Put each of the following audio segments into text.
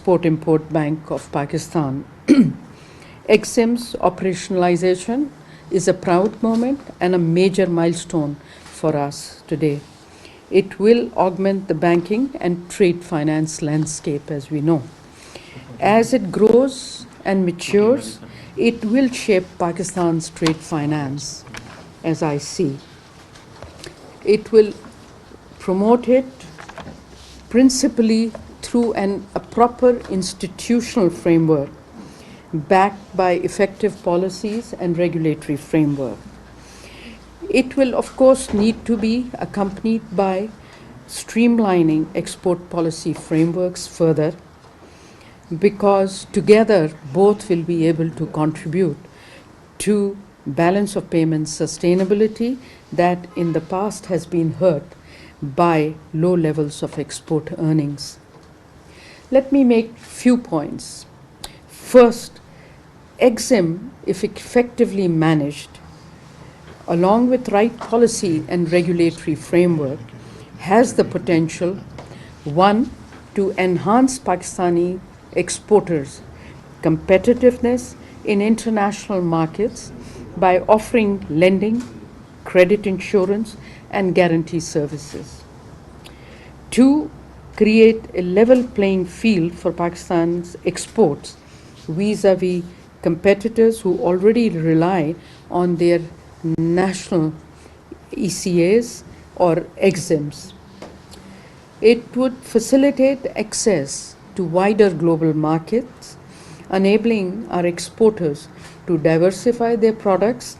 Export-Import Bank of Pakistan. EXIM's operationalization is a proud moment and a major milestone for us today. It will augment the banking and trade finance landscape, as we know. As it grows and matures, it will shape Pakistan's trade finance, as I see. It will promote it principally through a proper institutional framework backed by effective policies and regulatory framework. It will, of course, need to be accompanied by streamlining export policy frameworks further, because together both will be able to contribute to balance of payments sustainability that in the past has been hurt by low levels of export earnings. Let me make few points. First, EXIM, if effectively managed, along with right policy and regulatory framework, has the potential, one, to enhance Pakistani exporters' competitiveness in international markets by offering lending, credit insurance, and guarantee services. Two, create a level playing field for Pakistan's exports vis-a-vis competitors who already rely on their national ECAs or EXIMs. It would facilitate access to wider global markets, enabling our exporters to diversify their product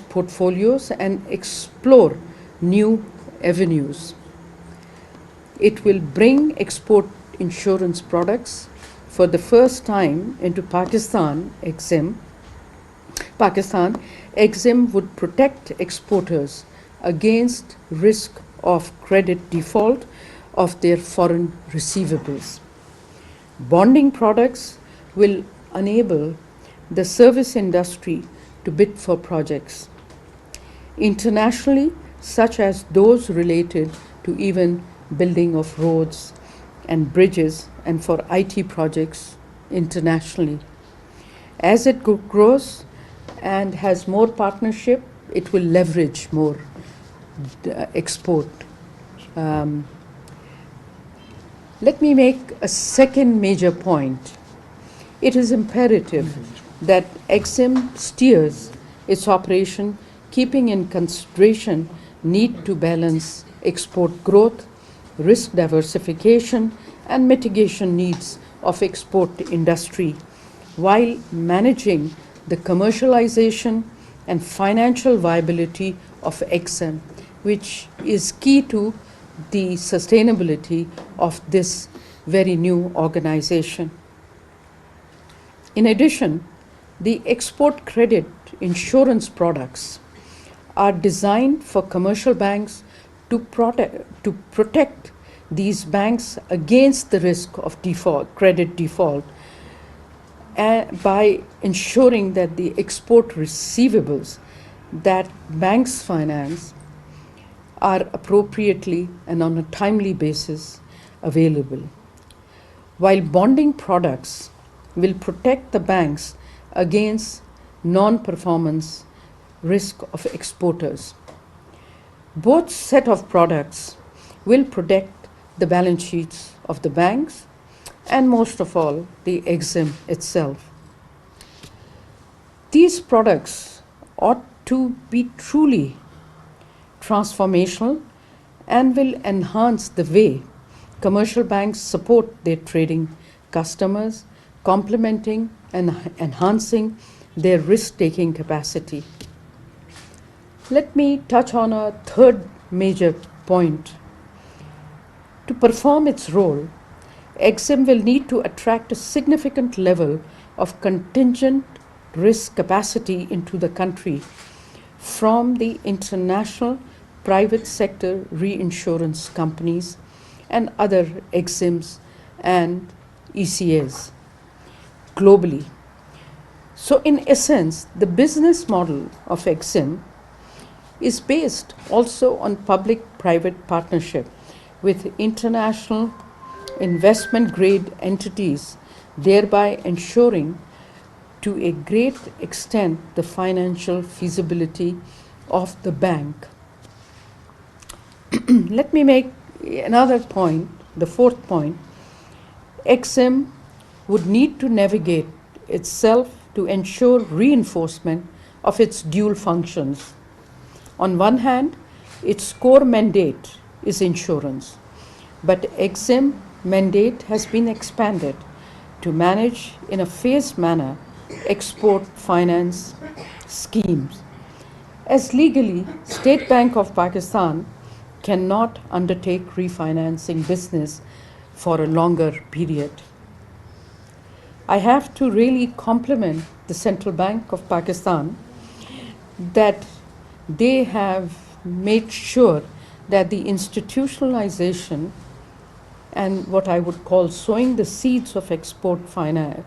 portfolios and explore new avenues. It will bring export insurance products for the first time into Pakistan. EXIM would protect exporters against risk of credit default of their foreign receivables. Bonding products will enable the service industry to bid for projects internationally, such as those related to even building of roads and bridges, and for IT projects internationally. As it grows and has more partnership, it will leverage more export. Let me make a second major point. It is imperative that EXIM steers its operation, keeping in consideration need to balance export growth, risk diversification, and mitigation needs of export industry, while managing the commercialization and financial viability of EXIM, which is key to the sustainability of this very new organization. In addition, the export credit insurance products are designed for commercial banks to protect these banks against the risk of credit default, by ensuring that the export receivables that banks finance are appropriately and on a timely basis available, while bonding products will protect the banks against non-performance risk of exporters. Both set of products will protect the balance sheets of the banks and, most of all, the EXIM itself. These products ought to be truly transformational and will enhance the way commercial banks support their trading customers, complementing and enhancing their risk-taking capacity. Let me touch on a third major point. To perform its role, EXIM will need to attract a significant level of contingent risk capacity into the country from the international private sector reinsurance companies and other EXIMs and ECAs globally. So in essence, the business model of EXIM is based also on public-private partnership with international investment grade entities, thereby ensuring to a great extent the financial feasibility of the bank. Let me make another point, the fourth point. EXIM would need to navigate itself to ensure reinforcement of its dual functions. On one hand, its core mandate is insurance, but EXIM mandate has been expanded to manage in a phased manner export finance schemes. As legally, State Bank of Pakistan cannot undertake refinancing business for a longer period. I have to really compliment the Central Bank of Pakistan that they have made sure that the institutionalization and what I would call sowing the seeds of export finance